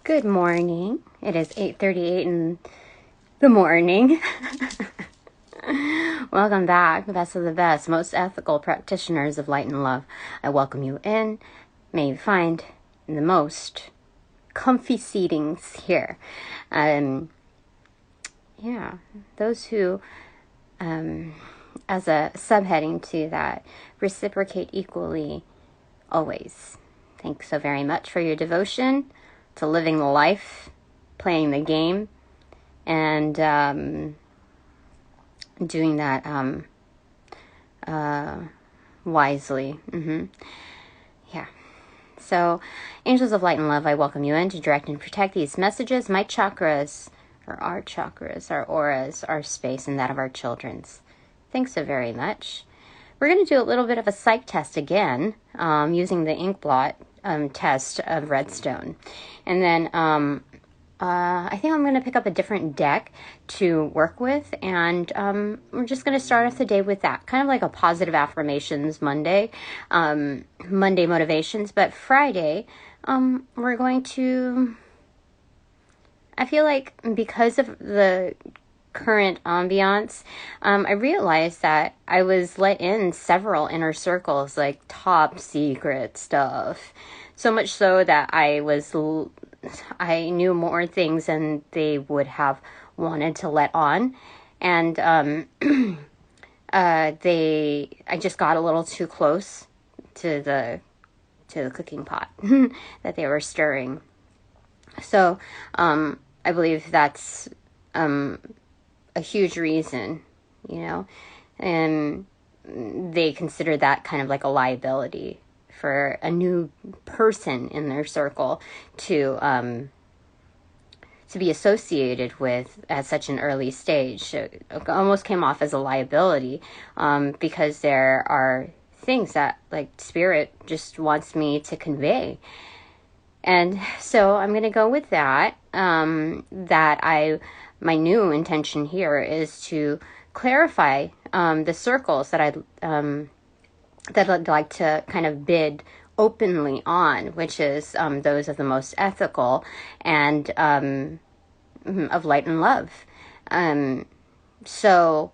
Good morning. It is 8:38 in the morning. Welcome back, best of the best, most ethical practitioners of light and love. I welcome you in. May you find the most comfy seatings here. Those who, as a subheading to that, reciprocate equally always. Thanks so very much for your devotion to living the life, playing the game, and doing that wisely. Yeah. So, angels of light and love, I welcome you in to direct and protect these messages, my chakras, or our chakras, our auras, our space, and that of our children's. Thanks so very much. We're going to do a little bit of a psych test again, using the ink blot test of redstone. And then I think I'm going to pick up a different deck to work with, and we're just going to start off the day with that, kind of like a positive affirmations Monday, Monday motivations. But Friday, we're going to, I feel like because of the current ambiance, I realized that I was let in several inner circles, like top secret stuff, so much so that I knew more things than they would have wanted to let on, and I just got a little too close to the cooking pot that they were stirring. So I believe that's a huge reason, and they consider that kind of like a liability for a new person in their circle to be associated with at such an early stage. It almost came off as a liability, because there are things that like spirit just wants me to convey. And so I'm going to go with that, my new intention here is to clarify the circles that I'd like to kind of bid openly on, which is those of the most ethical and of light and love. So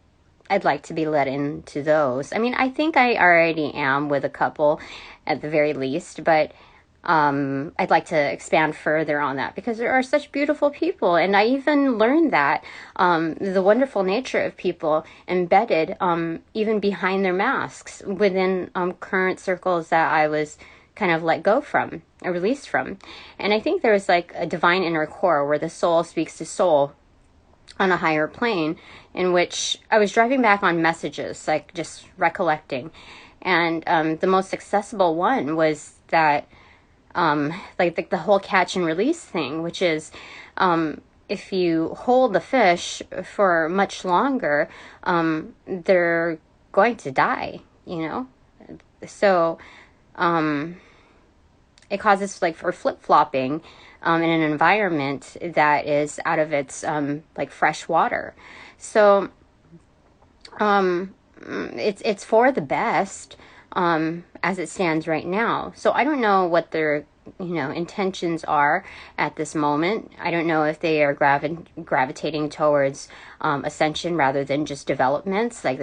I'd like to be let into those. I mean, I think I already am with a couple at the very least, but I'd like to expand further on that because there are such beautiful people. And I even learned that the wonderful nature of people embedded even behind their masks within current circles that I was kind of let go from, or released from. And I think there's like a divine inner core where the soul speaks to soul on a higher plane, in which I was driving back on messages, like just recollecting. And the most accessible one was that like the whole catch and release thing, which is if you hold the fish for much longer, they're going to die, So it causes like for flip-flopping in an environment that is out of its like fresh water. So it's for the best as it stands right now. So I don't know what their intentions are at this moment. I don't know if they are gravitating towards ascension rather than just developments, like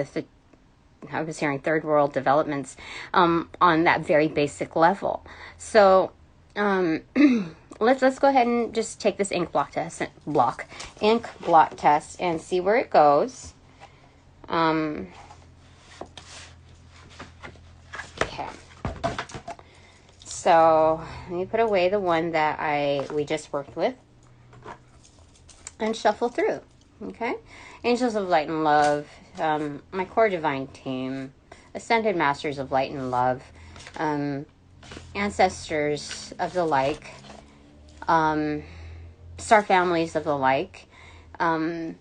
I was hearing third world developments on that very basic level. So let's go ahead and just take this ink blot test and see where it goes. Okay. So let me put away the one that we just worked with and shuffle through. Okay. Angels of light and love, my core divine team, ascended masters of light and love, ancestors of the like, star families of the like. I'm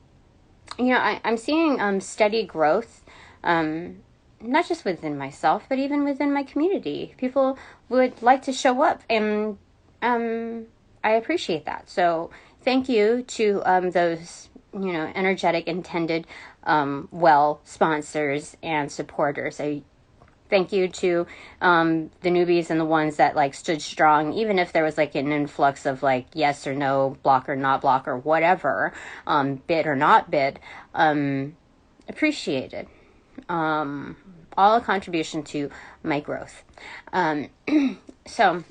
seeing steady growth, not just within myself, but even within my community. People would like to show up, and I appreciate that. So thank you to those, energetic, intended, well sponsors and supporters. I thank you to the newbies and the ones that like stood strong, even if there was like an influx of like yes or no, block or not block or whatever, bid or not bid, appreciated. All a contribution to my growth. So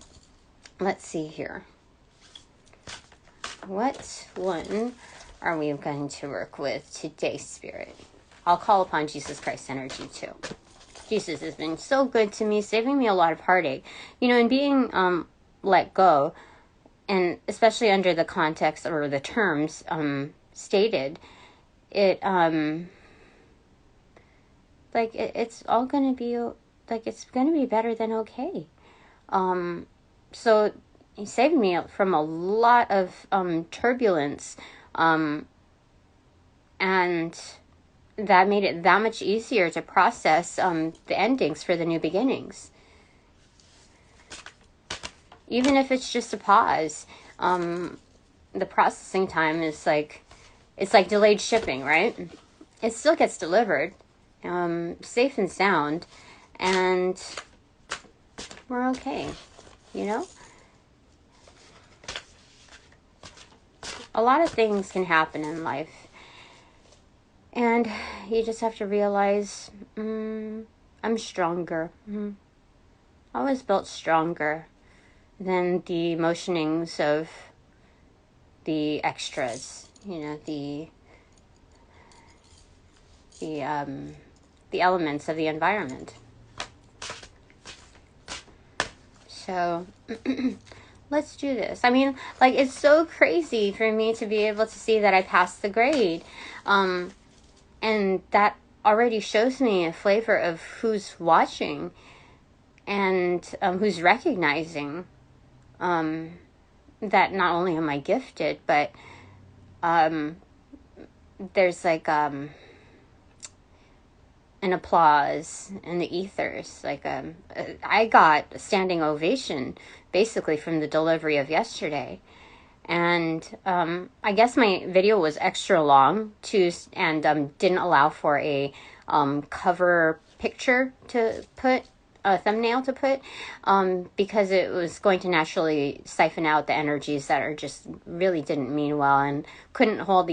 let's see here. What one are we going to work with today, Spirit? I'll call upon Jesus Christ energy too. Jesus has been so good to me, saving me a lot of heartache. You know, and being let go, and especially under the context or the terms stated, it's all going to be, like, it's going to be better than okay. So he saved me from a lot of turbulence, and that made it that much easier to process the endings for the new beginnings. Even if it's just a pause, the processing time is like, it's like delayed shipping, right? It still gets delivered, safe and sound, and we're okay, you know? A lot of things can happen in life. And you just have to realize, I'm stronger. I was built stronger than the motionings of the extras, you know, the elements of the environment. So let's do this. I mean, like, it's so crazy for me to be able to see that I passed the grade. And that already shows me a flavor of who's watching and who's recognizing that not only am I gifted, but there's like an applause in the ethers. Like I got a standing ovation basically from the delivery of yesterday. And I guess my video was extra long too, and didn't allow for a cover picture to put, a thumbnail to put, because it was going to naturally siphon out the energies that are just really didn't mean well and couldn't hold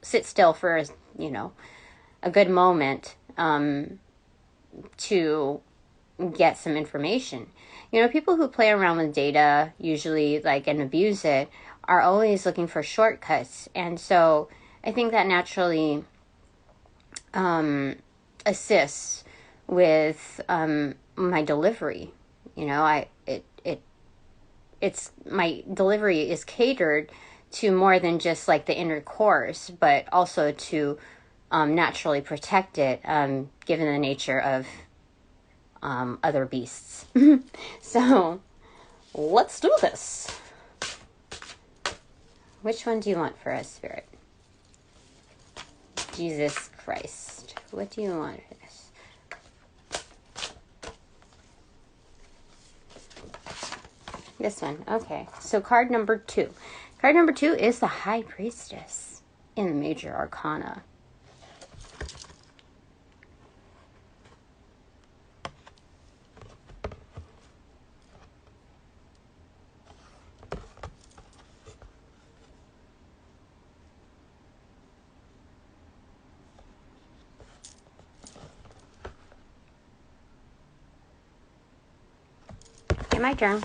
sit still for a good moment to get some information. You know, people who play around with data usually and abuse it are always looking for shortcuts. And so I think that naturally assists with my delivery. You know, it's my delivery is catered to more than just like the inner cores, but also to naturally protect it, given the nature of other beasts. So let's do this. Which one do you want for us, Spirit? Jesus Christ. What do you want for this? This one. Okay. So card number 2. Card number 2 is the High Priestess in the Major Arcana. My turn.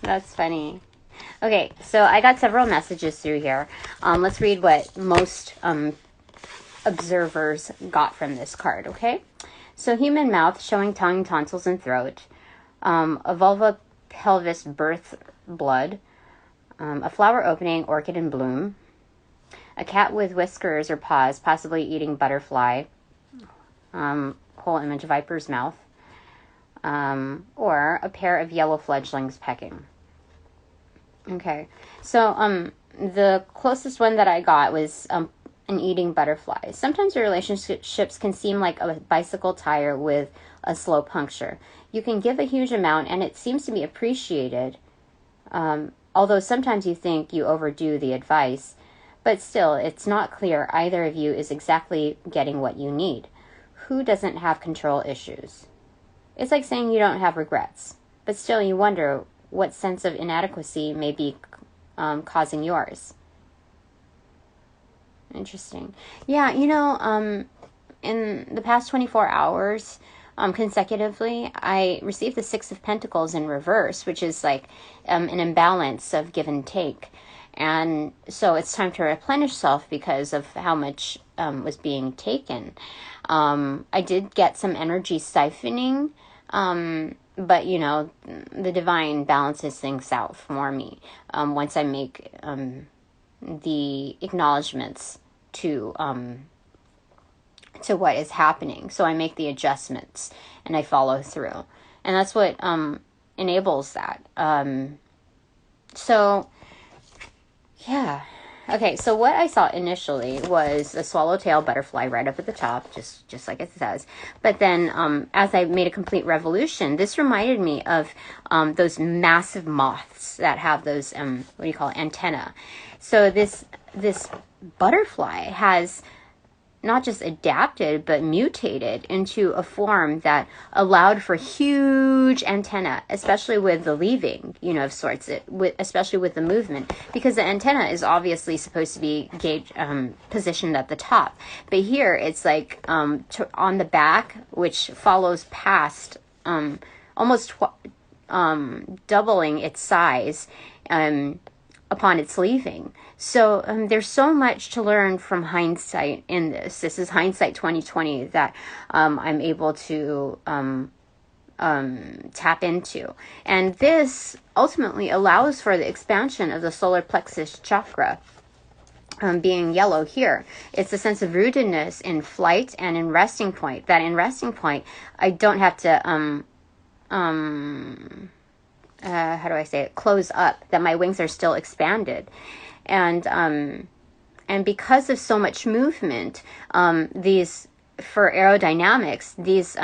That's funny. Okay, so I got several messages through here. Let's read what most observers got from this card, okay? So human mouth showing tongue, tonsils, and throat. A vulva, pelvis, birth, blood. A flower opening, orchid in bloom. A cat with whiskers or paws, possibly eating butterfly. Whole image, viper's mouth. Or a pair of yellow fledglings pecking. Okay, so the closest one that I got was an eating butterfly. Sometimes your relationships can seem like a bicycle tire with a slow puncture. You can give a huge amount and it seems to be appreciated, although sometimes you think you overdo the advice, but still, it's not clear either of you is exactly getting what you need. Who doesn't have control issues? It's like saying you don't have regrets, but still you wonder what sense of inadequacy may be causing yours. Interesting. Yeah, you know, in the past 24 hours, consecutively, I received the Six of Pentacles in reverse, which is like an imbalance of give and take. And so it's time to replenish self because of how much was being taken. I did get some energy siphoning, but, you know, the divine balances things out for me once I make the acknowledgments to what is happening. So I make the adjustments and I follow through. And that's what enables that. So, yeah. Okay, so what I saw initially was a swallowtail butterfly right up at the top, just like it says. But then as I made a complete revolution, this reminded me of those massive moths that have those, what do you call it, antenna. So this butterfly has not just adapted, but mutated into a form that allowed for huge antenna, especially with the leaving, you know, of sorts, especially with the movement, because the antenna is obviously supposed to be positioned at the top. But here it's like on the back, which follows past almost doubling its size upon its leaving. So there's so much to learn from hindsight in this. This is hindsight 2020 that I'm able to tap into. And this ultimately allows for the expansion of the solar plexus chakra. Being yellow here, it's a sense of rootedness in flight and in resting point. That in resting point, I don't have to how do I say it? Close up. That my wings are still expanded. And because of so much movement, these, for aerodynamics, these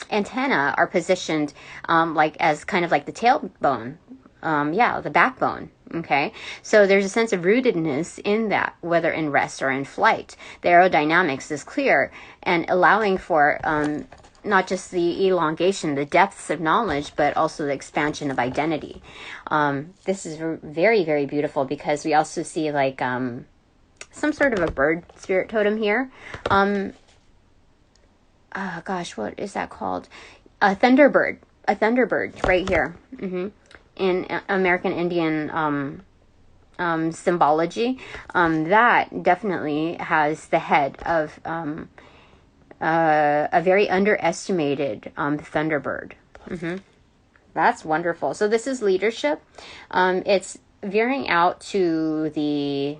antennae are positioned like as kind of like the tailbone, the backbone. Okay, so there's a sense of rootedness in that, whether in rest or in flight. The aerodynamics is clear and allowing for not just the elongation, the depths of knowledge, but also the expansion of identity. This is very, very beautiful because we also see like some sort of a bird spirit totem here. Gosh, what is that called? A thunderbird right here. In American Indian symbology. That definitely has the head of a very underestimated thunderbird. That's wonderful. So this is leadership. It's veering out to the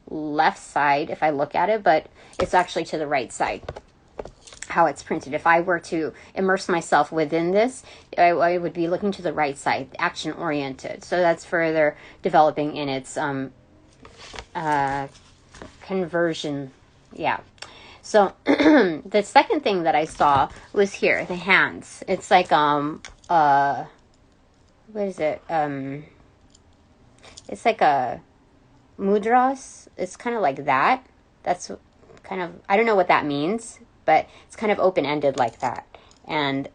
left side if I look at it, but it's actually to the right side, how it's printed. If I were to immerse myself within this, I would be looking to the right side, action oriented. So that's further developing in its conversion. Yeah. So the second thing that I saw was here, the hands. It's like what is it? It's like a mudras. It's kind of like that. That's kind of, I don't know what that means, but it's kind of open-ended like that. And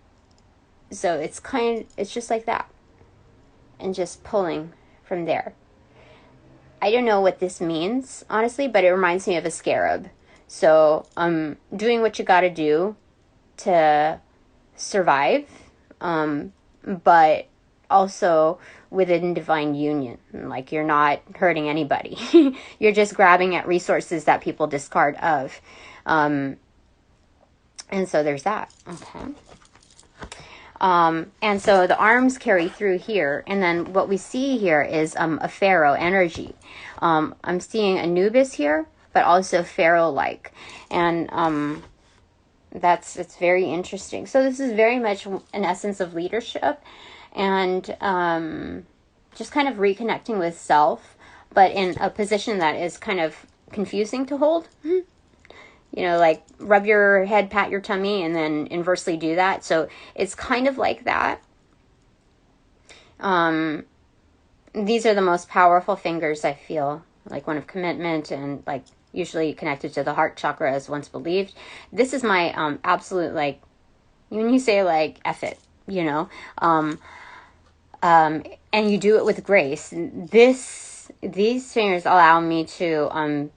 so it's just like that. And just pulling from there. I don't know what this means, honestly, but it reminds me of a scarab. So doing what you got to do to survive, but also within divine union. Like you're not hurting anybody. You're just grabbing at resources that people discard of. And so there's that. Okay. And so the arms carry through here. And then what we see here is a pharaoh energy. I'm seeing Anubis here, but also pharaoh-like. And it's very interesting. So this is very much an essence of leadership and just kind of reconnecting with self, but in a position that is kind of confusing to hold. You know, like rub your head, pat your tummy, and then inversely do that. So it's kind of like that. These are the most powerful fingers, I feel, like one of commitment and like usually connected to the heart chakra as once believed. This is my absolute, like, when you say like F it, you know, and you do it with grace. These fingers allow me to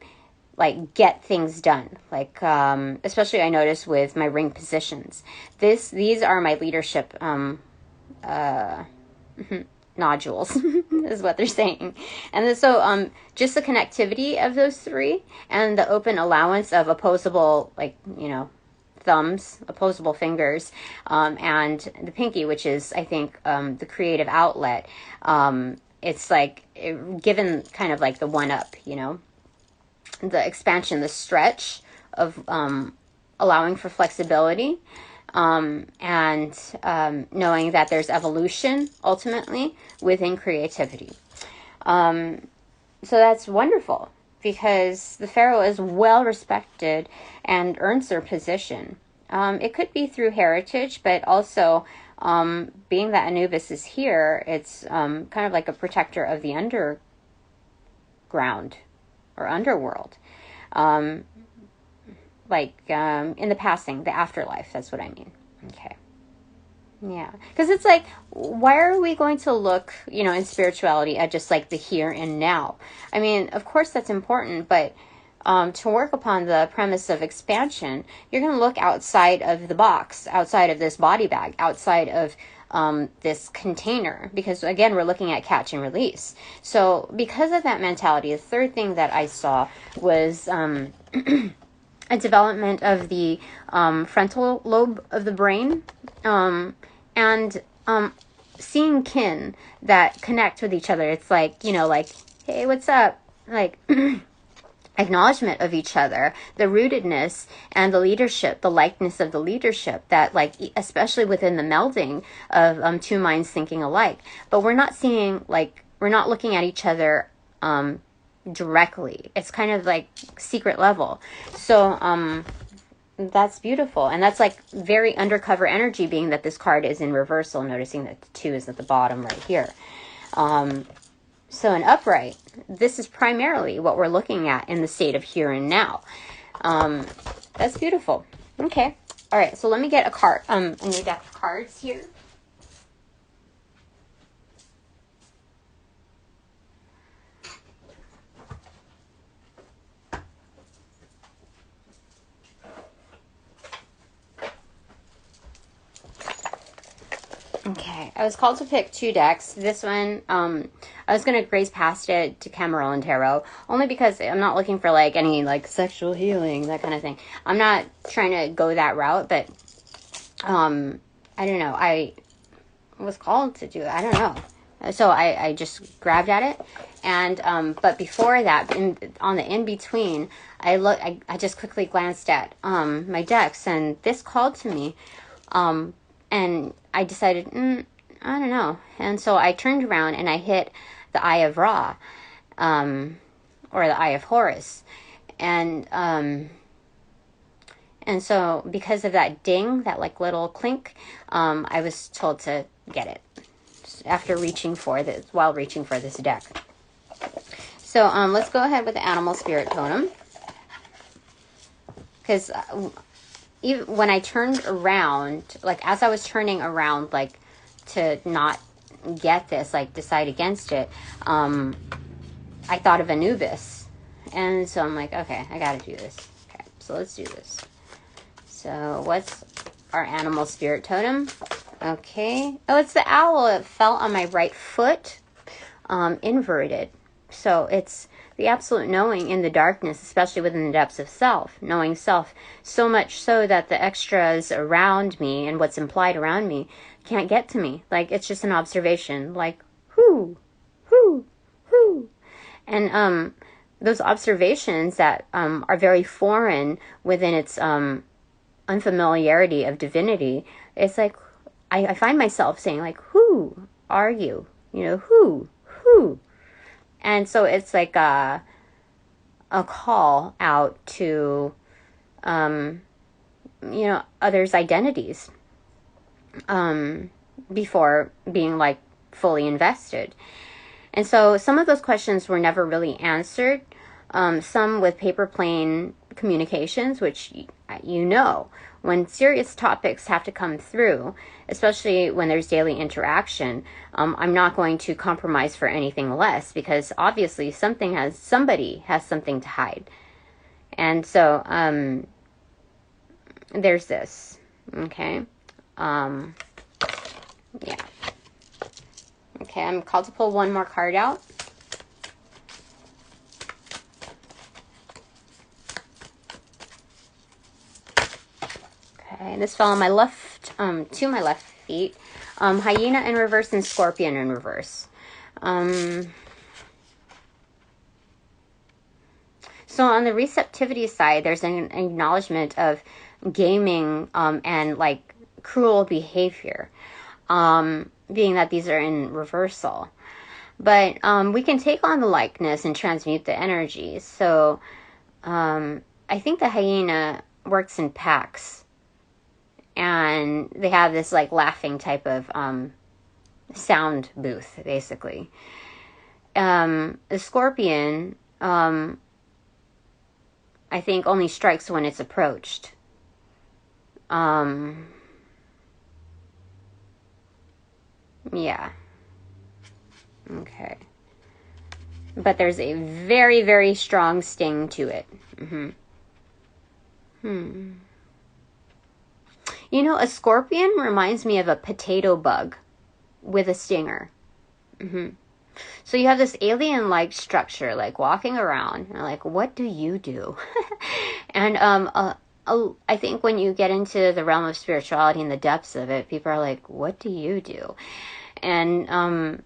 like get things done, like especially I notice with my ring positions. These are my leadership nodules is what they're saying. And so just the connectivity of those three and the open allowance of opposable, like, you know, thumbs, opposable fingers, and the pinky, which is, I think, the creative outlet. It's like given kind of like the one up, you know, the expansion, the stretch of allowing for flexibility, and knowing that there's evolution ultimately within creativity. So that's wonderful, because the Pharaoh is well respected and earns their position. It could be through heritage, but also being that Anubis is here, it's kind of like a protector of the underground or underworld. Like in the passing, the afterlife, that's what I mean. Okay. Yeah. Because it's like, why are we going to look, you know, in spirituality at just like the here and now? I mean, of course that's important, but to work upon the premise of expansion, you're going to look outside of the box, outside of this body bag, outside of this container, because again, we're looking at catch and release. So because of that mentality, the third thing that I saw was a development of the frontal lobe of the brain, and seeing kin that connect with each other. It's like, you know, like, hey, what's up? Like acknowledgement of each other, the rootedness and the leadership, the likeness of the leadership, that like, especially within the melding of two minds thinking alike. But we're not seeing, like, we're not looking at each other directly. It's kind of like secret level. So that's beautiful. And that's like very undercover energy, being that this card is in reversal, noticing that the 2 is at the bottom right here. So in upright, this is primarily what we're looking at in the state of here and now. That's beautiful. Okay. All right. So let me get a card, a new deck of cards here. Okay, I was called to pick 2 decks. This one, I was going to graze past it to Cameron Tarot, only because I'm not looking for, like, any, like, sexual healing, that kind of thing. I'm not trying to go that route, but, I don't know. I was called to do it. I don't know. So I just grabbed at it. And, but before that, on the in-between, I just quickly glanced at, my decks, and this called to me, and I decided, I don't know. And so I turned around and I hit the Eye of Ra, or the Eye of Horus. And so because of that ding, that like little clink, I was told to get it after reaching for this, while reaching for this deck. So let's go ahead with the Animal Spirit Totem. Because even when I turned around, like as I was turning around, like to not get this, like decide against it, I thought of Anubis. And so I'm like, okay, I gotta do this. Okay, so let's do this. So what's our Animal Spirit Totem? Okay. Oh, it's the owl. It fell on my right foot, inverted. So it's the absolute knowing in the darkness, especially within the depths of self, knowing self, so much so that the extras around me and what's implied around me can't get to me. Like, it's just an observation, like, whoo. And those observations that are very foreign within its unfamiliarity of divinity, it's like, I find myself saying, like, who are you? You know, who? And so it's like a call out to, others' identities before being like fully invested. And so some of those questions were never really answered. Some with paper plane communications, which when serious topics have to come through, especially when there's daily interaction, I'm not going to compromise for anything less, because obviously somebody has something to hide. And so there's this. Okay. Yeah. Okay, I'm called to pull one more card out. Okay, this fell on my left, to my left feet. Hyena in reverse and Scorpion in reverse. So on the receptivity side, there's an acknowledgement of gaming and like cruel behavior, being that these are in reversal. But we can take on the likeness and transmute the energy. So I think the hyena works in packs. And they have this like laughing type of sound booth, basically. The Scorpion, I think, only strikes when it's approached. Yeah. Okay. But there's a very, very strong sting to it. A scorpion reminds me of a potato bug with a stinger. So you have this alien-like structure, like walking around, and like, what do you do? And I think when you get into the realm of spirituality and the depths of it, people are like, what do you do? And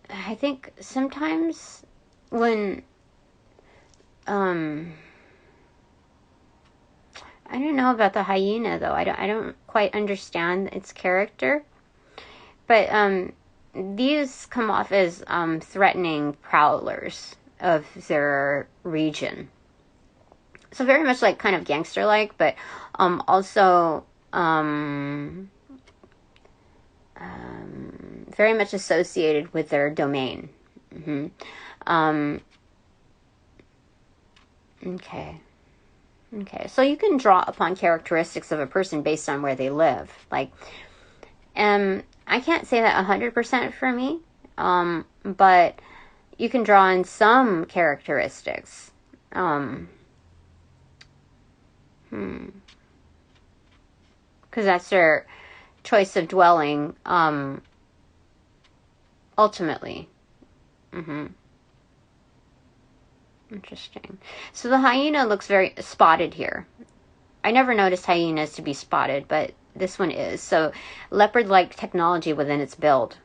I think sometimes when I don't know about the hyena, though. I don't quite understand its character. But these come off as threatening prowlers of their region. So very much like kind of gangster-like, but also very much associated with their domain. Okay, so you can draw upon characteristics of a person based on where they live. Like, I can't say that 100% for me, but you can draw on some characteristics. Because that's their choice of dwelling, ultimately. Interesting. So the hyena looks very spotted here. I never noticed hyenas to be spotted, but this one is. So leopard-like technology within its build.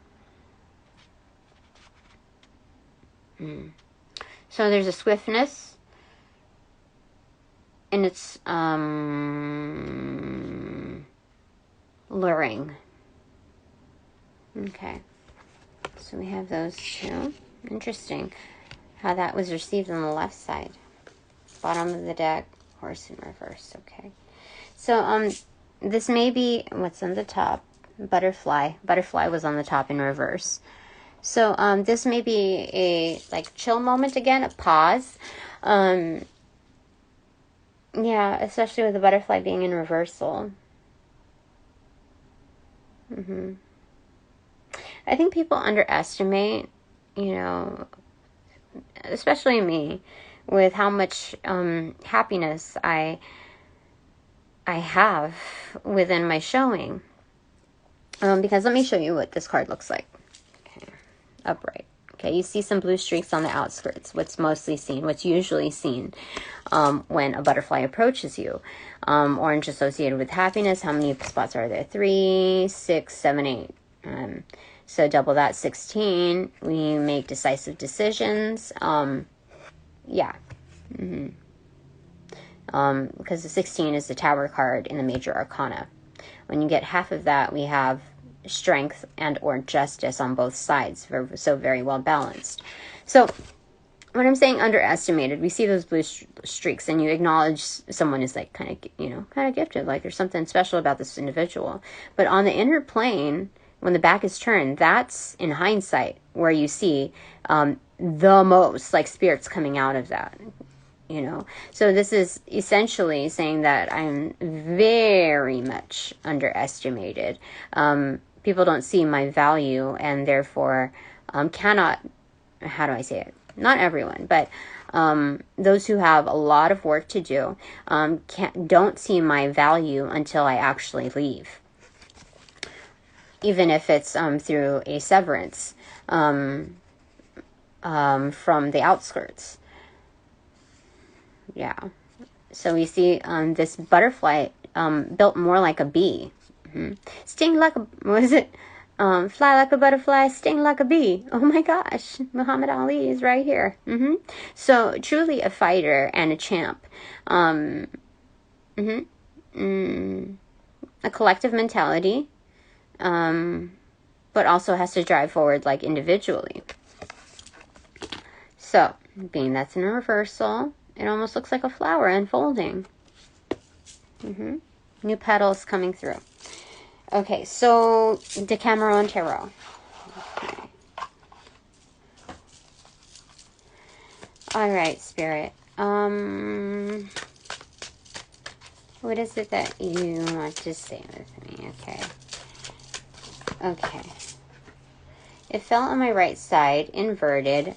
So there's a swiftness and it's luring. Okay. So we have those two. Interesting how that was received on the left side. Bottom of the deck, horse in reverse. Okay. So this may be what's on the top. Butterfly. Butterfly was on the top in reverse. So this may be a like chill moment again, a pause. Yeah, especially with the butterfly being in reversal. I think people underestimate, especially me, with how much happiness I have within my showing. Because let me show you what this card looks like. Okay. Upright. Okay, you see some blue streaks on the outskirts. What's usually seen when a butterfly approaches you. Orange associated with happiness. How many spots are there? 3, 6, 7, 8. So double that, 16. We make decisive decisions. Yeah. Because the 16 is the Tower card in the Major Arcana. When you get half of that, we have strength and or justice on both sides. So very well balanced. So when I'm saying underestimated, we see those blue streaks and you acknowledge someone is like kind of gifted, like there's something special about this individual. But on the inner plane, when the back is turned, that's in hindsight where you see the most like spirits coming out of that. So this is essentially saying that I'm very much underestimated. People don't see my value and therefore cannot, how do I say it? Not everyone, but those who have a lot of work to do don't see my value until I actually leave. Even if it's through a severance from the outskirts. Yeah. So we see this butterfly built more like a bee. Sting like a, what is it? Fly like a butterfly, sting like a bee. Oh my gosh, Muhammad Ali is right here. So truly a fighter and a champ. A collective mentality, but also has to drive forward like individually. So, being that's in a reversal, it almost looks like a flower unfolding. New petals coming through. Okay, so Decameron Tarot. Okay. All right, Spirit. What is it that you want to say with me? Okay. It fell on my right side, inverted,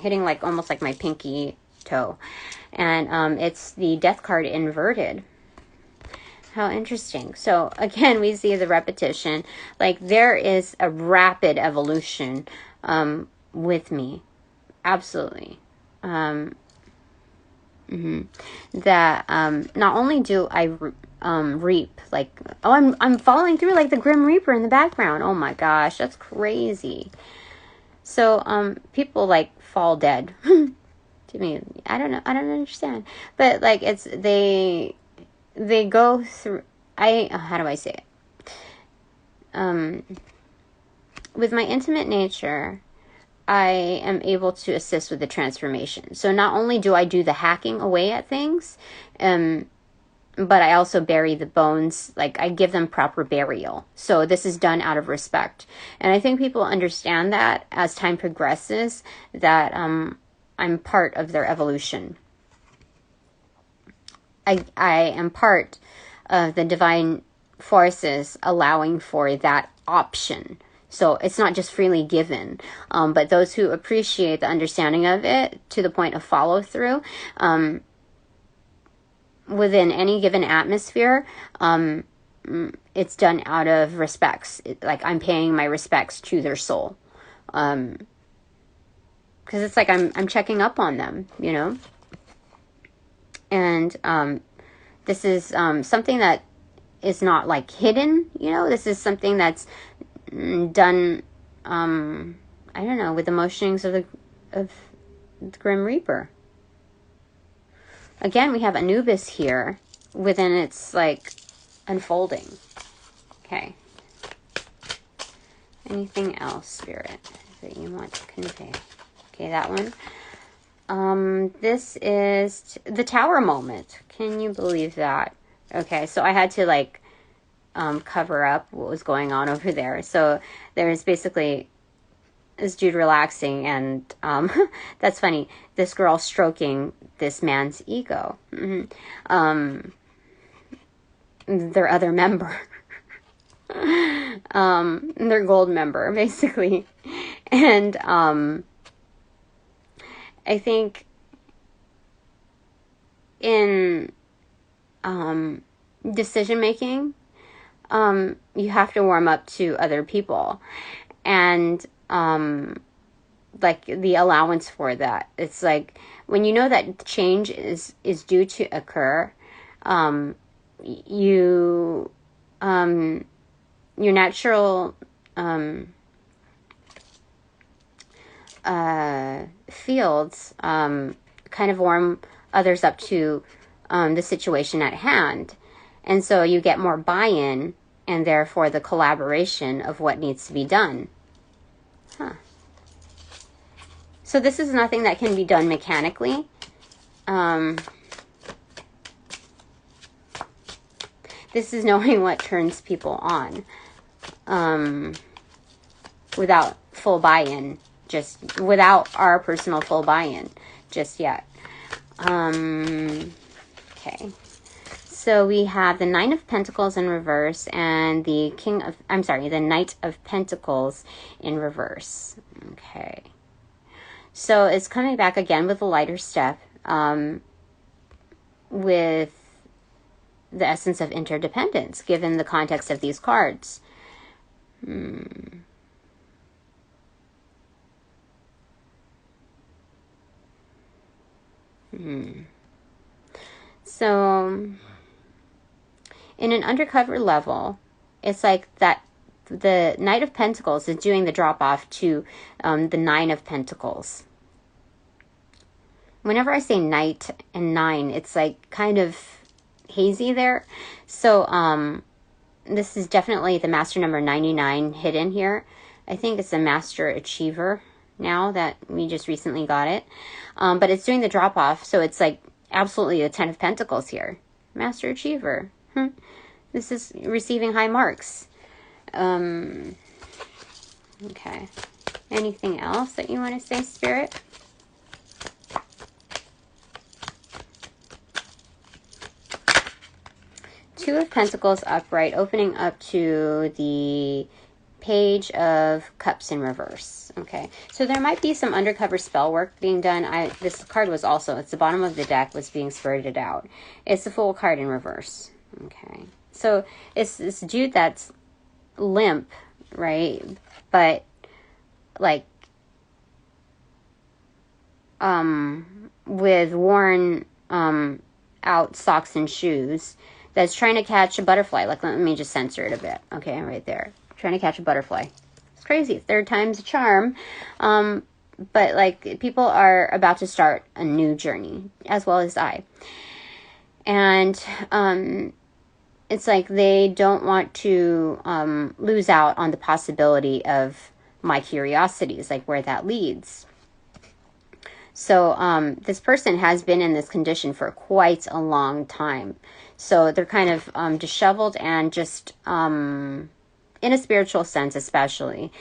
hitting like almost like my pinky toe. And it's the death card inverted. How interesting. So again, we see the repetition. Like there is a rapid evolution with me. Absolutely. That not only do I reap, like, oh, I'm following through like the Grim Reaper in the background. Oh my gosh, that's crazy. So people like fall dead. To me, I don't know. I don't understand. But like it's they go through, how do I say it? With my intimate nature, I am able to assist with the transformation. So not only do I do the hacking away at things, but I also bury the bones, like I give them proper burial. So this is done out of respect. And I think people understand that as time progresses, that I'm part of their evolution. I am part of the divine forces allowing for that option. So it's not just freely given, but those who appreciate the understanding of it to the point of follow through, within any given atmosphere, it's done out of respects. Like I'm paying my respects to their soul. Because it's like I'm checking up on them, And this is something that is not like hidden, This is something that's done, I don't know, with the motionings of the Grim Reaper. Again, we have Anubis here within its like unfolding. Okay. Anything else, Spirit, that you want to convey? Okay, that one. This is the Tower moment. Can you believe that? Okay, so I had to like cover up what was going on over there. So there's basically this dude relaxing, and that's funny. This girl stroking this man's ego. Their other member. Their gold member, basically. And I think in decision making, you have to warm up to other people, and like the allowance for that. It's like when you know that change is due to occur, your natural fields kind of warm others up to the situation at hand. And so you get more buy-in and therefore the collaboration of what needs to be done. Huh. So this is nothing that can be done mechanically. This is knowing what turns people on, without full buy-in, just without our personal full buy-in just yet. Okay. So we have the Nine of Pentacles in reverse and the the Knight of Pentacles in reverse. Okay. So it's coming back again with a lighter step, with the essence of interdependence, given the context of these cards. So, in an undercover level, it's like that the Knight of Pentacles is doing the drop-off to the Nine of Pentacles. Whenever I say Knight and Nine, it's like kind of hazy there. So this is definitely the master number 99 hidden here. I think it's a master achiever now that we just recently got it. But it's doing the drop off, so it's like absolutely a 10 of Pentacles here. Master achiever. This is receiving high marks. Okay. Anything else that you want to say, Spirit? Two of Pentacles upright, opening up to the Page of Cups in reverse. Okay, so there might be some undercover spell work being done. This card was also, it's the bottom of the deck, was being spirited out. It's the Fool card in reverse. Okay, so it's this dude that's limp, right? But like with worn out socks and shoes, that's trying to catch a butterfly. Like, let me just censor it a bit. Okay, right there. Trying to catch a butterfly. It's crazy. Third time's a charm. But, like, people are about to start a new journey, as well as I. And it's like they don't want to lose out on the possibility of my curiosities, like where that leads. So this person has been in this condition for quite a long time. So they're kind of disheveled and just, in a spiritual sense especially,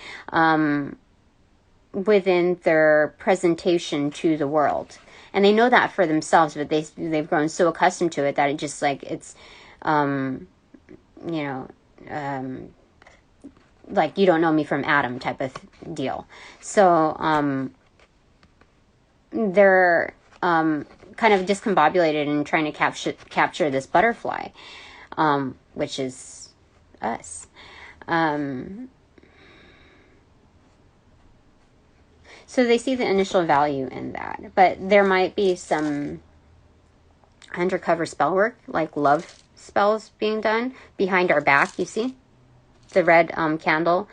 within their presentation to the world. And they know that for themselves, but they've grown so accustomed to it that it just like, it's, like you don't know me from Adam type of deal. So they're kind of discombobulated and trying to capture this butterfly, which is us. So they see the initial value in that, but there might be some undercover spell work, like love spells being done behind our back. You see the red candle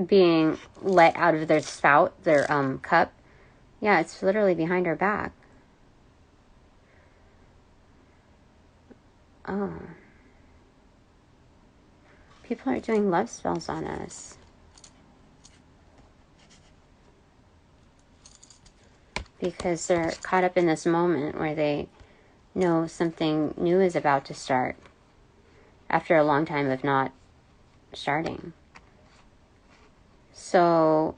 being let out of their spout, their cup. Yeah, it's literally behind our back. Oh. People are doing love spells on us. Because they're caught up in this moment where they know something new is about to start after a long time of not starting. So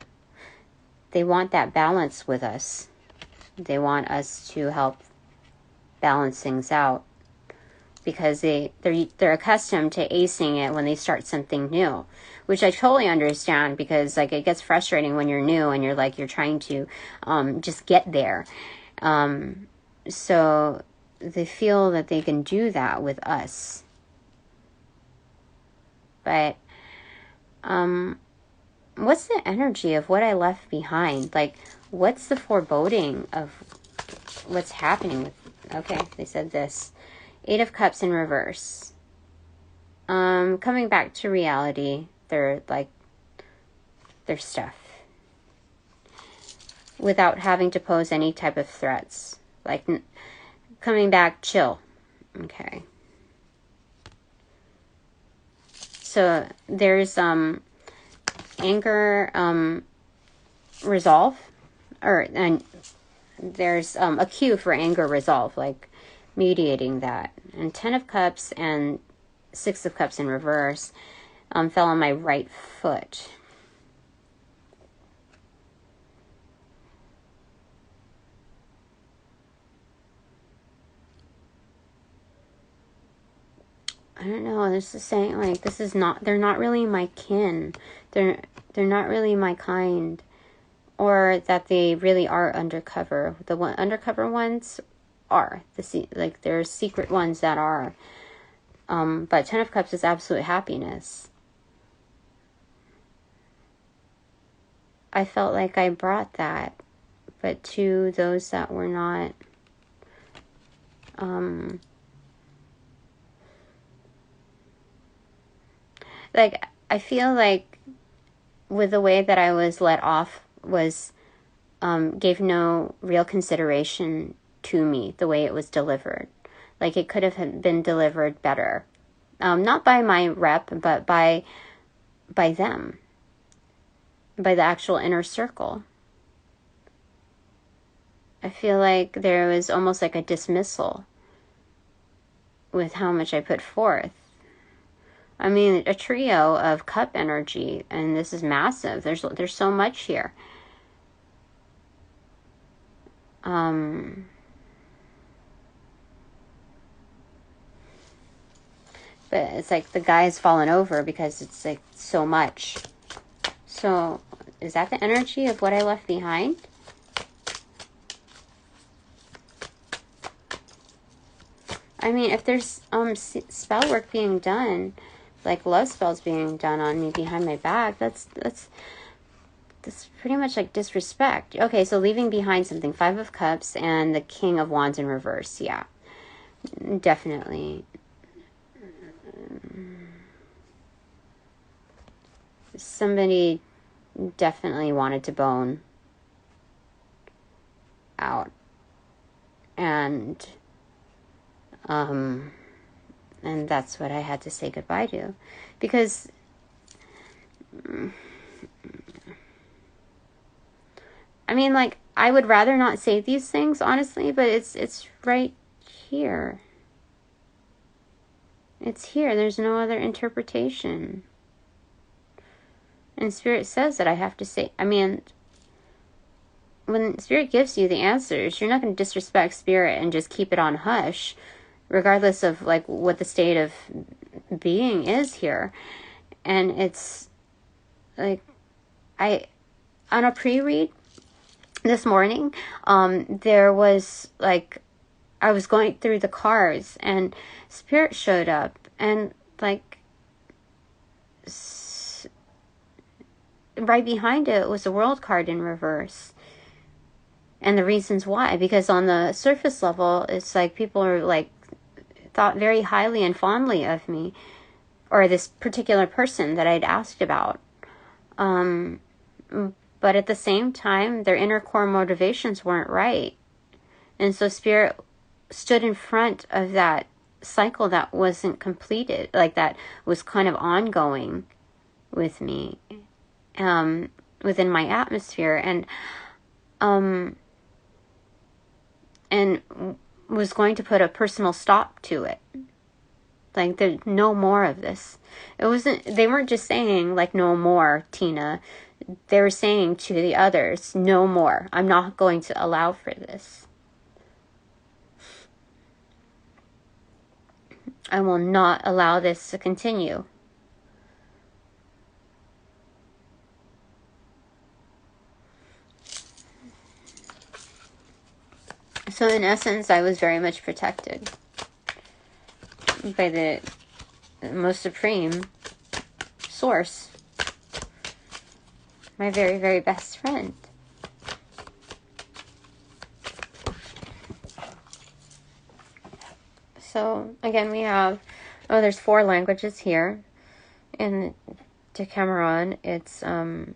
they want that balance with us. They want us to help balance things out because they're accustomed to acing it when they start something new, which I totally understand because like it gets frustrating when you're new and you're trying to just get there. So they feel that they can do that with us. But what's the energy of what I left behind? Like, what's the foreboding of what's happening with... Okay, they said this. 8 of Cups in reverse. Coming back to reality, their stuff. Without having to pose any type of threats. Like, coming back, chill. Okay. So there's anger, resolve, and there's a cue for anger resolve, like mediating that. And 10 of Cups and 6 of Cups in reverse fell on my right foot. I don't know, this is saying, like, this is not, they're not really my kin. They're not really my kind. Or that they really are undercover. The undercover ones are. Like, there's secret ones that are. But 10 of Cups is absolute happiness. I felt like I brought that. But to those that were not... like, I feel like with the way that I was let off was gave no real consideration to me, the way it was delivered. Like, it could have been delivered better. Not by my rep, but by them. By the actual inner circle. I feel like there was almost like a dismissal with how much I put forth. I mean, a trio of cup energy, and this is massive. There's so much here. But it's like the guy's fallen over because it's like so much. So is that the energy of what I left behind? I mean, if there's spell work being done, like love spells being done on me behind my back, that's pretty much like disrespect. Okay, so leaving behind something. 5 of Cups and the King of Wands in reverse. Yeah, definitely. Somebody definitely wanted to bone out. And that's what I had to say goodbye to. Because I mean, like, I would rather not say these things, honestly, but it's right here. It's here. There's no other interpretation. And Spirit says that I have to say, I mean, when Spirit gives you the answers, you're not going to disrespect Spirit and just keep it on hush, regardless of, like, what the state of being is here. And it's, like, on a pre-read this morning, there was, like, I was going through the cards, and Spirit showed up, and, like, right behind it was a World card in reverse. And the reasons why, because on the surface level, it's like people are, like, thought very highly and fondly of me, or this particular person that I'd asked about. But at the same time, their inner core motivations weren't right. And so Spirit stood in front of that cycle that wasn't completed, like that was kind of ongoing with me, within my atmosphere, and was going to put a personal stop to it. Like, there's no more of this. They weren't just saying, like, no more, Tina. They were saying to the others, no more. I'm not going to allow for this. I will not allow this to continue. So in essence, I was very much protected by the most supreme source, my very, very best friend. So again, we have, there's 4 languages here. In Decameron, it's the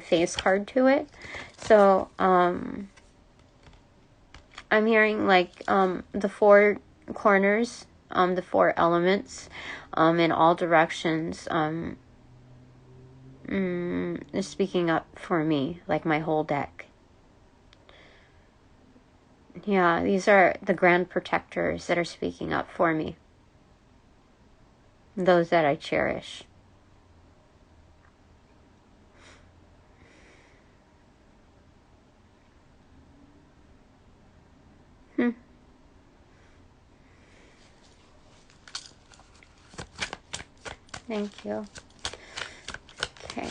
face card to it. So I'm hearing, like, the 4 corners the 4 elements, in all directions, is speaking up for me, like my whole deck. Yeah, these are the grand protectors that are speaking up for me. Those that I cherish. Thank you. Okay.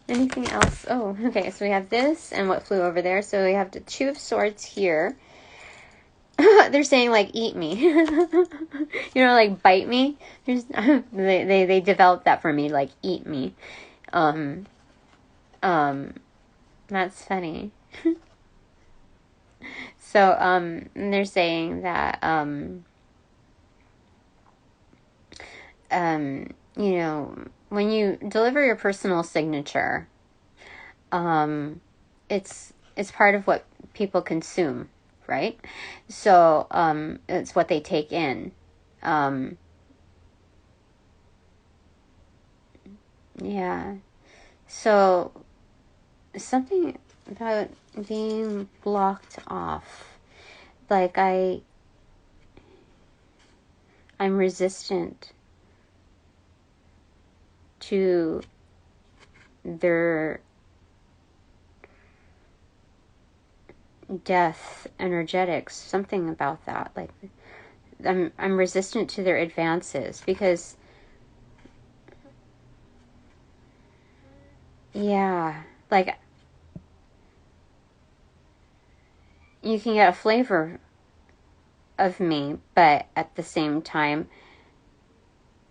Anything else? Oh, okay. So we have this and what flew over there. So we have the 2 of Swords here. They're saying, like, eat me. Like, bite me. They developed that for me, like, eat me. That's funny. So, they're saying that, when you deliver your personal signature, it's part of what people consume, right? So, it's what they take in. Yeah. So, something about being blocked off. Like, I'm resistant to their death energetics, something about that. Like, I'm resistant to their advances because, yeah, like, you can get a flavor of me, but at the same time,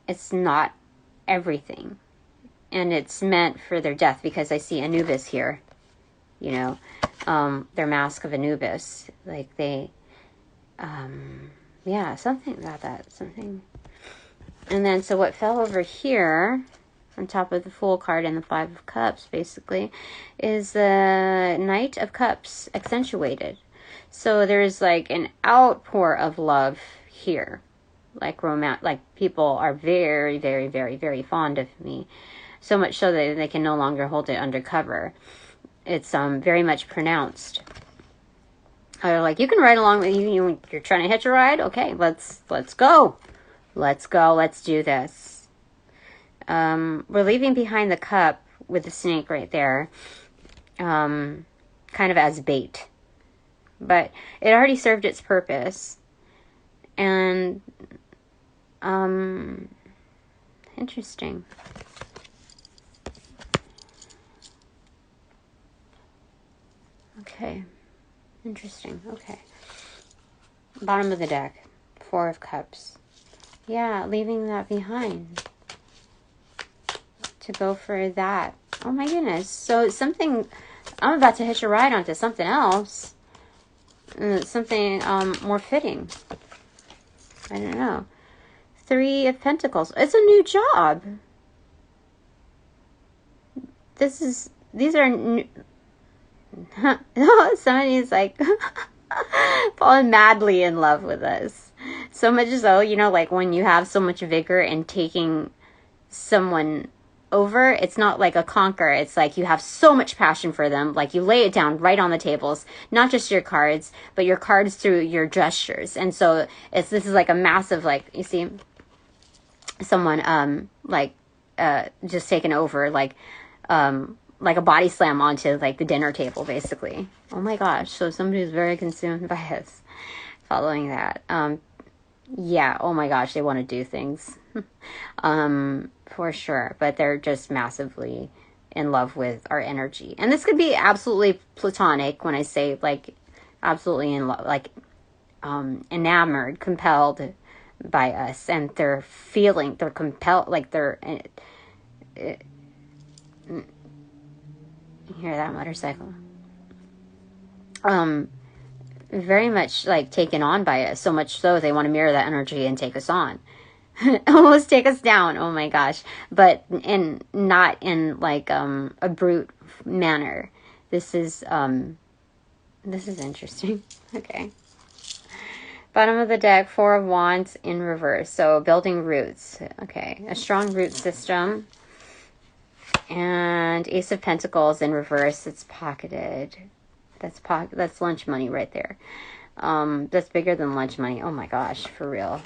it's not everything. And it's meant for their death, because I see Anubis here, their mask of Anubis. Like, they, yeah, something about that, something. And then, so what fell over here, on top of the Fool card and the 5 of Cups, basically, is the Knight of Cups accentuated. So there's, like, an outpour of love here. Like, like, people are very, very, very, very fond of me. So much so that they can no longer hold it undercover. It's very much pronounced. They're like, you can ride along with you. You're trying to hitch a ride? Okay, let's go. Let's go. Let's do this. We're leaving behind the cup with the snake right there. Kind of as bait. But it already served its purpose. And, interesting. Okay. Interesting. Okay. Bottom of the deck. 4 of Cups. Yeah, leaving that behind. To go for that. Oh my goodness. So something... I'm about to hitch a ride onto something else. Something more fitting. I don't know. 3 of Pentacles. It's a new job. These are new... Somebody's like falling madly in love with us. So much so, like when you have so much vigor in taking someone over, it's not like a conquer. It's like you have so much passion for them. Like you lay it down right on the tables, not just your cards, but your cards through your gestures. And so this is like a massive, like, you see someone, just taken over, like a body slam onto like the dinner table, basically. Oh my gosh. So somebody who's very consumed by us following that. Yeah. Oh my gosh. They want to do things, for sure, but they're just massively in love with our energy. And this could be absolutely platonic when I say like absolutely in love, like, enamored, compelled by us, and they're compelled, like they're, you hear that motorcycle? Very much like taken on by us, so much so they want to mirror that energy and take us on. Almost take us down. Oh my gosh. But not in like a brute manner. This is interesting. Okay. Bottom of the deck, Four of Wands in reverse. So building roots. Okay, a strong root system. And Ace of Pentacles in reverse. It's pocketed. That's lunch money right there. That's bigger than lunch money. Oh my gosh, for real.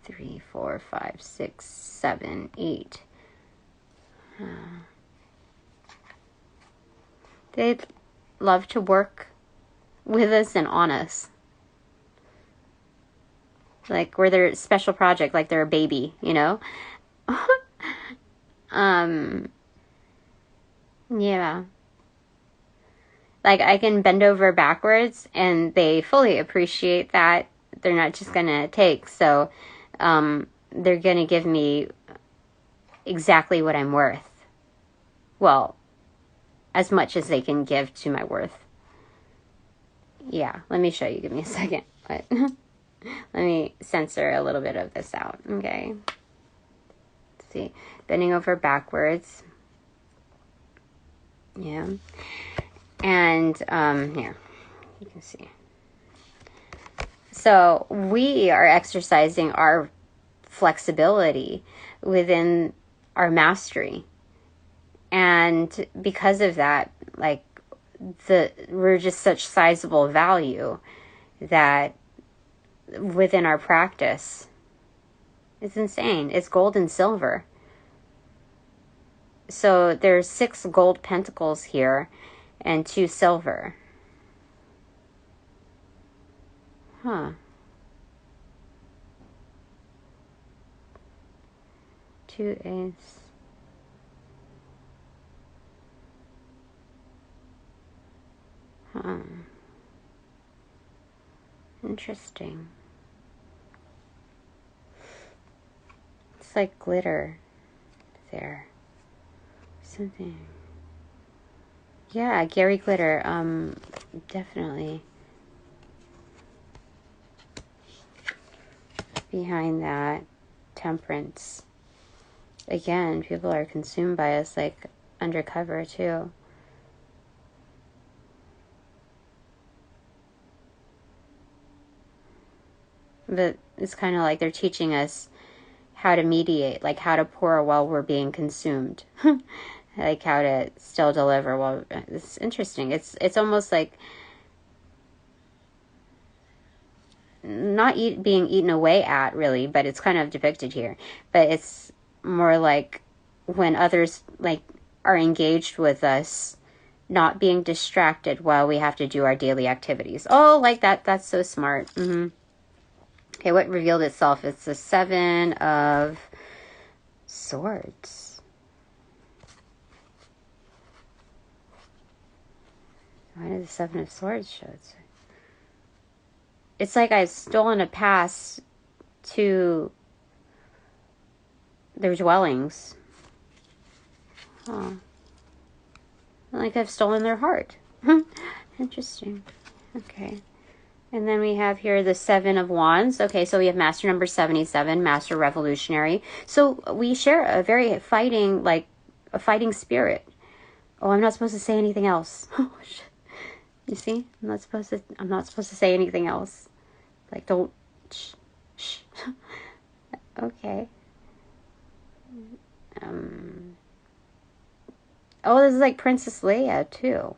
2, 3, 4, 5, 6, 7, 8. They'd love to work with us and on us. Like we're their special project, like they're a baby, you know? Yeah. Like I can bend over backwards and they fully appreciate that. They're not just gonna take. So they're gonna give me exactly what I'm worth. Well, as much as they can give to my worth. Yeah, let me show you. Give me a second. But let me censor a little bit of this out. Okay. Let's see. Bending over backwards. Yeah. And here. You can see. So we are exercising our flexibility within our mastery. And because of that, like we're just such sizable value that within our practice, it's insane. It's gold and silver. So there's 6 gold pentacles here and 2 silver. Huh. 2 ace. Huh. Interesting. It's like glitter there. Something. Yeah, Gary glitter. Definitely. Behind that, temperance. Again, people are consumed by us like undercover too. But it's kind of like they're teaching us how to mediate, like how to pour while we're being consumed. Like how to still deliver while... It's interesting. It's almost like not being eaten away at, really, but it's kind of depicted here. But it's more like when others like are engaged with us, not being distracted while we have to do our daily activities. Oh, like that. That's so smart. Mm-hmm. Okay, what revealed itself? It's the 7 of Swords. Why did the 7 of Swords show itself? It's like I've stolen a pass to their dwellings. Huh. Like I've stolen their heart. Interesting. Okay. And then we have here the 7 of Wands. Okay, so we have Master number 77, Master Revolutionary. So we share a very fighting, like a fighting spirit. Oh, I'm not supposed to say anything else. Oh shit. You see? I'm not supposed to say anything else. Like don't shh. Okay. Oh, this is like Princess Leia too.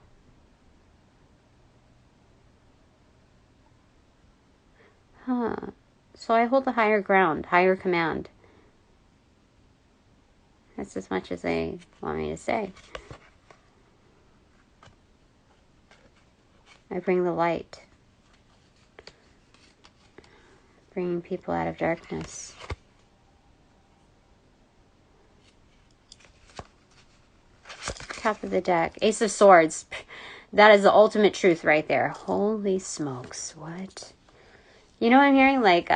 Huh. So I hold the higher ground, higher command. That's as much as they want me to say. I bring the light. Bringing people out of darkness. Top of the deck. Ace of Swords. That is the ultimate truth right there. Holy smokes. What? You know what I'm hearing? Like,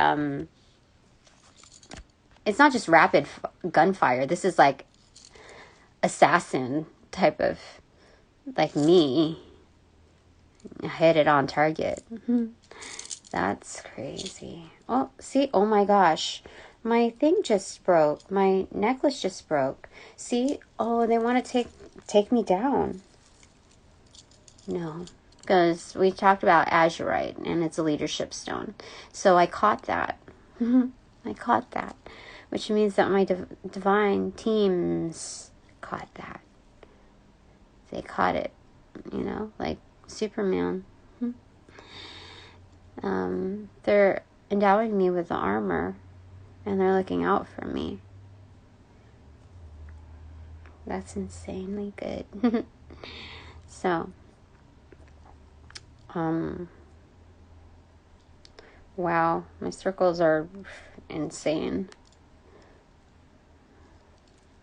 it's not just rapid gunfire. This is like assassin type of, like me. Hit it on target. That's crazy. Oh, see? Oh my gosh. My thing just broke. My necklace just broke. See? Oh, they want to take me down. No. because we talked about azurite, and it's a leadership stone. So I caught that. I caught that, which means that my divine teams caught that. They caught it, you know, like Superman. They're endowing me with the armor, and they're looking out for me. That's insanely good. So, wow, my circles are insane.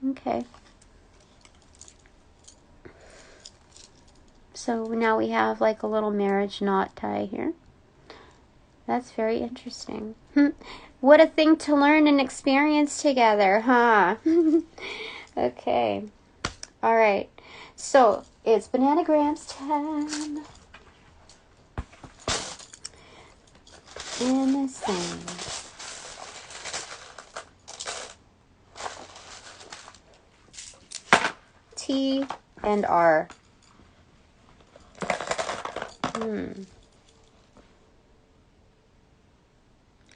Okay. So now we have like a little marriage knot tie here. That's very interesting. What a thing to learn and experience together, huh? Okay. All right. So it's Bananagrams time. Innocent. T and R.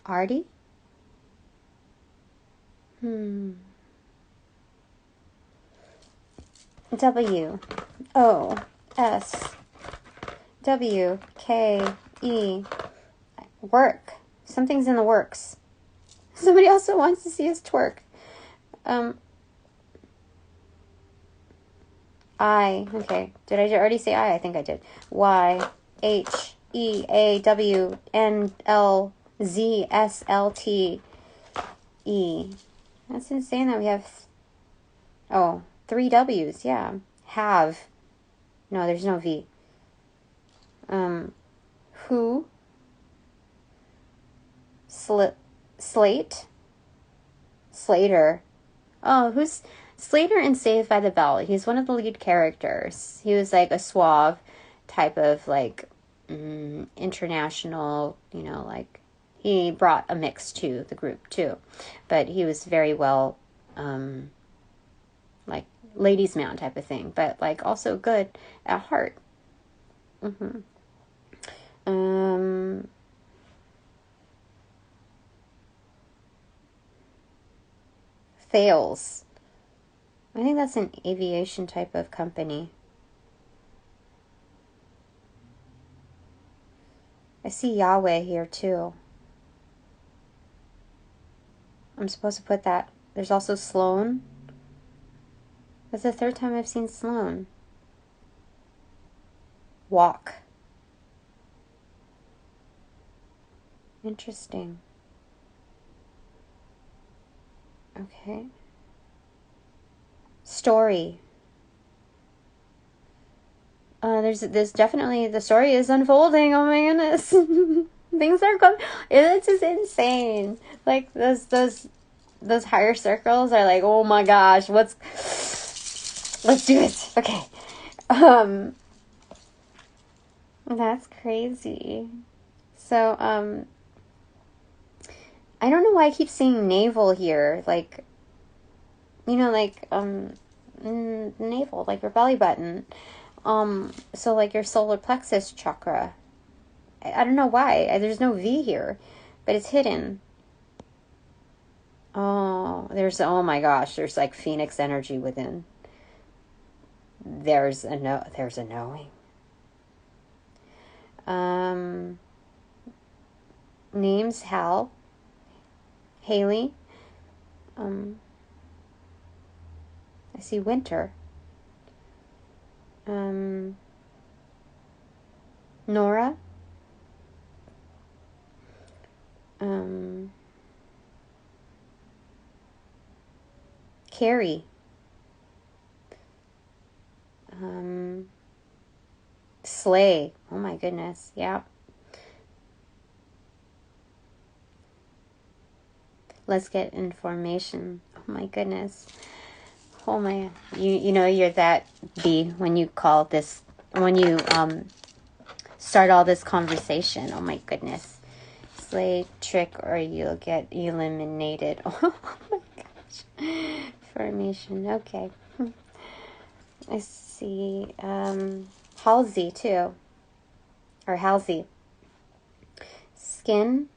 Artie? W O S W K E. Work. Something's in the works. Somebody also wants to see us twerk. I. Okay. Did I already say I? I think I did. Y H E A W N L Z S L T E. That's insane that we have 3 W's, yeah. Have. No, there's no V. Who? Slate? Slater. Oh, who's Slater in Saved by the Bell? He's one of the lead characters. He was like a suave type of like international, you know, like he brought a mix to the group too. But he was very well like ladies' man type of thing, but like also good at heart. Fails. I think that's an aviation type of company. I see Yahweh here too. I'm supposed to put that. There's also Sloan. That's the 3rd time I've seen Sloan. Walk. Interesting. Okay. Story. There's definitely, the story is unfolding. Oh my goodness. Things are going, it's just insane. Like those higher circles are like, oh my gosh, let's do it. Okay. That's crazy. So, I don't know why I keep seeing navel here. Like, you know, like, navel, like your belly button. So like your solar plexus chakra. I don't know why. There's no V here, but it's hidden. Oh, oh my gosh, there's like phoenix energy within. There's a knowing. Names Hal, Haley. I see Winter. Nora. Carrie. Slay. Oh my goodness. Yeah. Let's get information. Oh my goodness. Oh my, you know you're that B when you call this, when you start all this conversation. Oh my goodness. Slay, trick, or you'll get eliminated. Oh my gosh. Formation. Okay. I see Halsey too. or Halsey. Skin.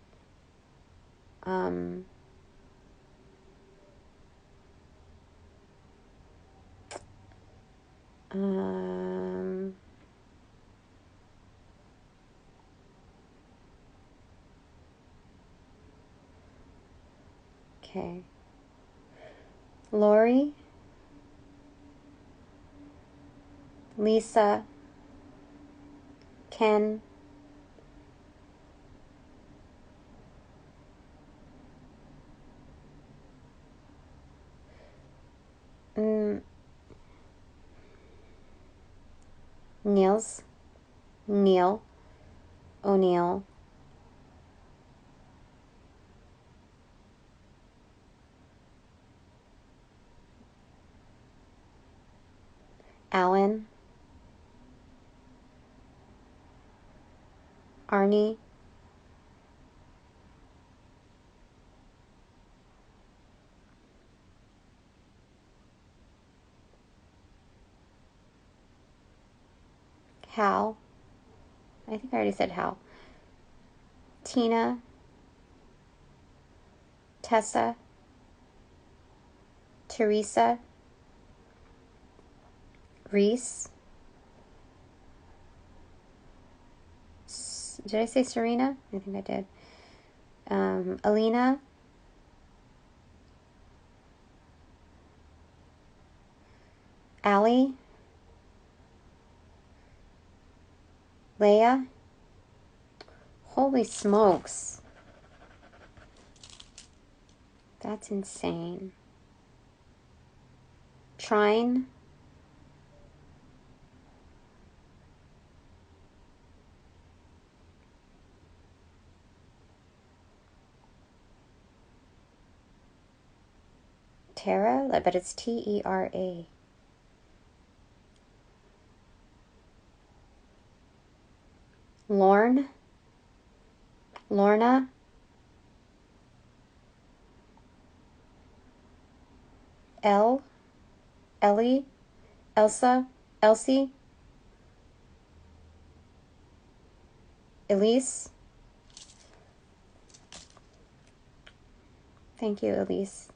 Okay. Lori. Lisa. Ken. Neil. O'Neill. Alan. Arnie. Hal. I think I already said Hal. Tina. Tessa. Teresa. Reese. Did I say Serena? I think I did. Alina. Allie. Leia. Holy smokes. That's insane. Trine. Tara? I bet it's Tera. Lorne. Lorna. Ellie. Elsa. Elsie. Elise. Thank you, Elise.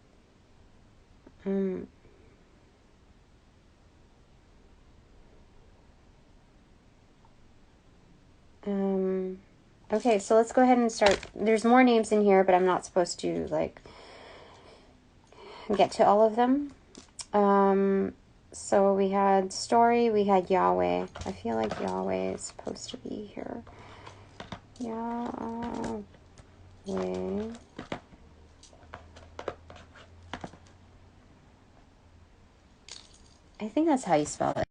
Okay, so let's go ahead and start. There's more names in here, but I'm not supposed to, like, get to all of them. So we had Story, we had Yahweh. I feel like Yahweh is supposed to be here. Yahweh. I think that's how you spell it.